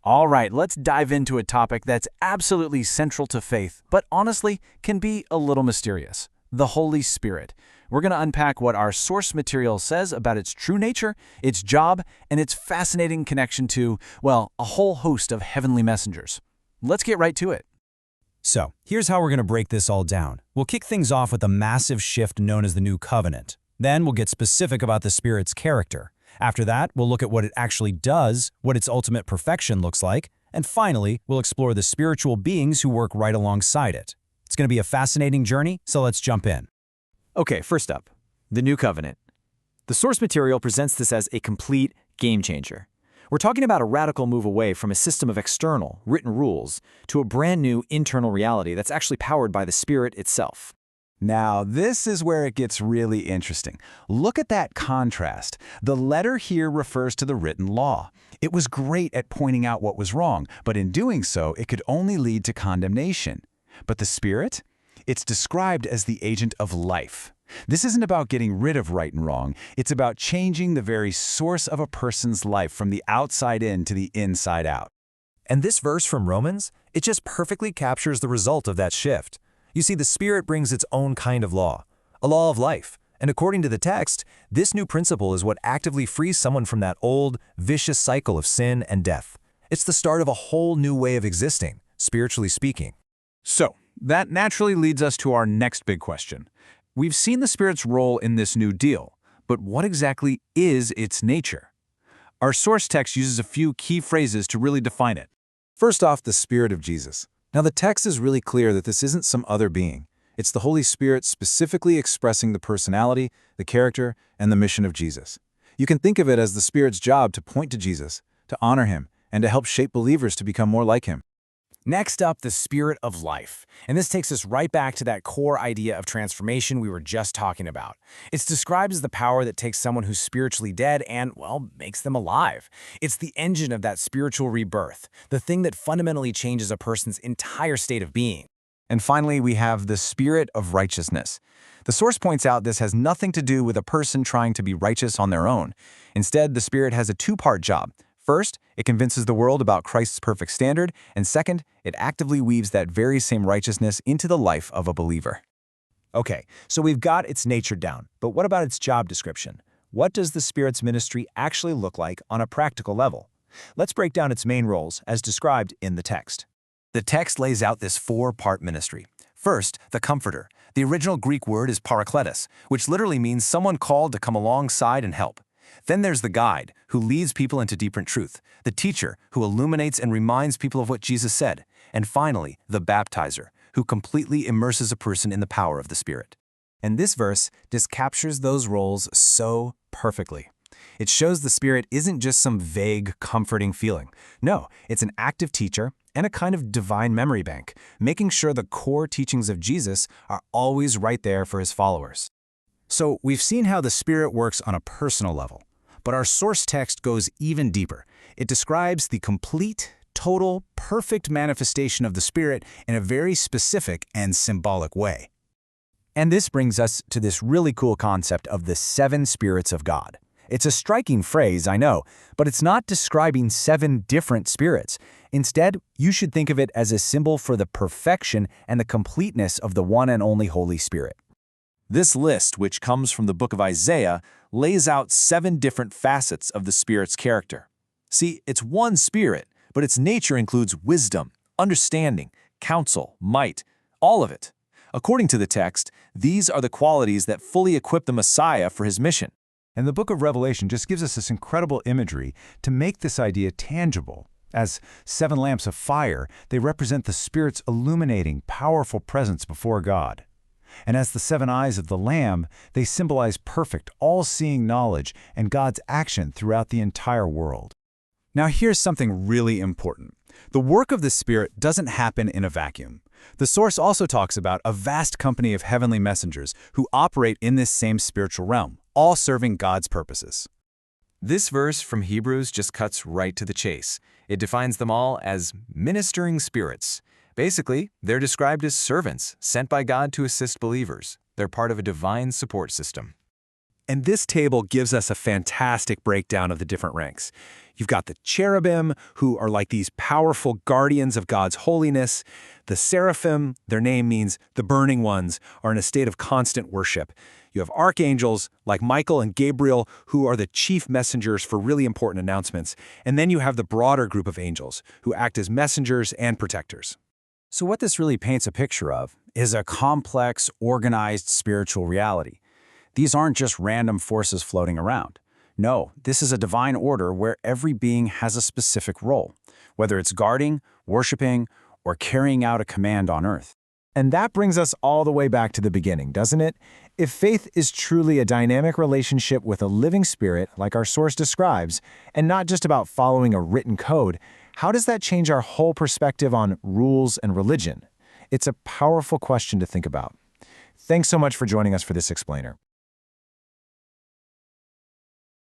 All right, let's dive into a topic that's absolutely central to faith, but honestly can be a little mysterious: the Holy Spirit. We're going to unpack what our source material says about its true nature, its job, and its fascinating connection to, well, a whole host of heavenly messengers. Let's get right to it. So, here's how we're going to break this all down. We'll kick things off with a massive shift known as the New Covenant. Then we'll get specific about the Spirit's character. After that, we'll look at what it actually does, what its ultimate perfection looks like, and finally, we'll explore the spiritual beings who work right alongside it. It's going to be a fascinating journey, so let's jump in. Okay, first up, the New Covenant. The source material presents this as a complete game changer. We're talking about a radical move away from a system of external, written rules to a brand new internal reality that's actually powered by the Spirit itself. Now, this is where it gets really interesting. Look at that contrast. The letter here refers to the written law. It was great at pointing out what was wrong, but in doing so, it could only lead to condemnation. But the Spirit? It's described as the agent of life. This isn't about getting rid of right and wrong. It's about changing the very source of a person's life from the outside in to the inside out. And this verse from Romans, it just perfectly captures the result of that shift. You see, the Spirit brings its own kind of law, a law of life. And according to the text, this new principle is what actively frees someone from that old, vicious cycle of sin and death. It's the start of a whole new way of existing, spiritually speaking. So, that naturally leads us to our next big question. We've seen the Spirit's role in this new deal, but what exactly is its nature? Our source text uses a few key phrases to really define it. First off, the Spirit of Jesus. Now, the text is really clear that this isn't some other being. It's the Holy Spirit specifically expressing the personality, the character, and the mission of Jesus. You can think of it as the Spirit's job to point to Jesus, to honor him, and to help shape believers to become more like him. Next up, the Spirit of life. And this takes us right back to that core idea of transformation we were just talking about. It's described as the power that takes someone who's spiritually dead and, well, makes them alive. It's the engine of that spiritual rebirth, the thing that fundamentally changes a person's entire state of being. And finally, we have the Spirit of righteousness. The source points out this has nothing to do with a person trying to be righteous on their own. Instead, the Spirit has a two-part job. First, it convinces the world about Christ's perfect standard, and second, it actively weaves that very same righteousness into the life of a believer. Okay, so we've got its nature down, but what about its job description? What does the Spirit's ministry actually look like on a practical level? Let's break down its main roles as described in the text. The text lays out this four-part ministry. First, the Comforter. The original Greek word is parakletos, which literally means someone called to come alongside and help. Then there's the Guide, who leads people into deeper truth, the Teacher, who illuminates and reminds people of what Jesus said, and finally, the Baptizer, who completely immerses a person in the power of the Spirit. And this verse just captures those roles so perfectly. It shows the Spirit isn't just some vague, comforting feeling. No, it's an active teacher and a kind of divine memory bank, making sure the core teachings of Jesus are always right there for his followers. So we've seen how the Spirit works on a personal level, but our source text goes even deeper. It describes the complete, total, perfect manifestation of the Spirit in a very specific and symbolic way. And this brings us to this really cool concept of the 7 spirits of God. It's a striking phrase, I know, but it's not describing 7 different spirits. Instead, you should think of it as a symbol for the perfection and the completeness of the one and only Holy Spirit. This list, which comes from the book of Isaiah, lays out 7 different facets of the Spirit's character. See, it's one Spirit, but its nature includes wisdom, understanding, counsel, might, all of it. According to the text, these are the qualities that fully equip the Messiah for his mission. And the book of Revelation just gives us this incredible imagery to make this idea tangible. As 7 lamps of fire, they represent the Spirit's illuminating, powerful presence before God. And as the 7 eyes of the Lamb, they symbolize perfect, all-seeing knowledge and God's action throughout the entire world. Now here's something really important. The work of the Spirit doesn't happen in a vacuum. The source also talks about a vast company of heavenly messengers who operate in this same spiritual realm, all serving God's purposes. This verse from Hebrews just cuts right to the chase. It defines them all as ministering spirits. Basically, they're described as servants sent by God to assist believers. They're part of a divine support system. And this table gives us a fantastic breakdown of the different ranks. You've got the cherubim, who are like these powerful guardians of God's holiness. The seraphim, their name means the burning ones, are in a state of constant worship. You have archangels like Michael and Gabriel, who are the chief messengers for really important announcements. And then you have the broader group of angels, who act as messengers and protectors. So what this really paints a picture of is a complex, organized spiritual reality. These aren't just random forces floating around. No, this is a divine order where every being has a specific role, whether it's guarding, worshiping, or carrying out a command on earth. And that brings us all the way back to the beginning, doesn't it? If faith is truly a dynamic relationship with a living spirit, like our source describes, and not just about following a written code, how does that change our whole perspective on rules and religion? It's a powerful question to think about. Thanks so much for joining us for this explainer.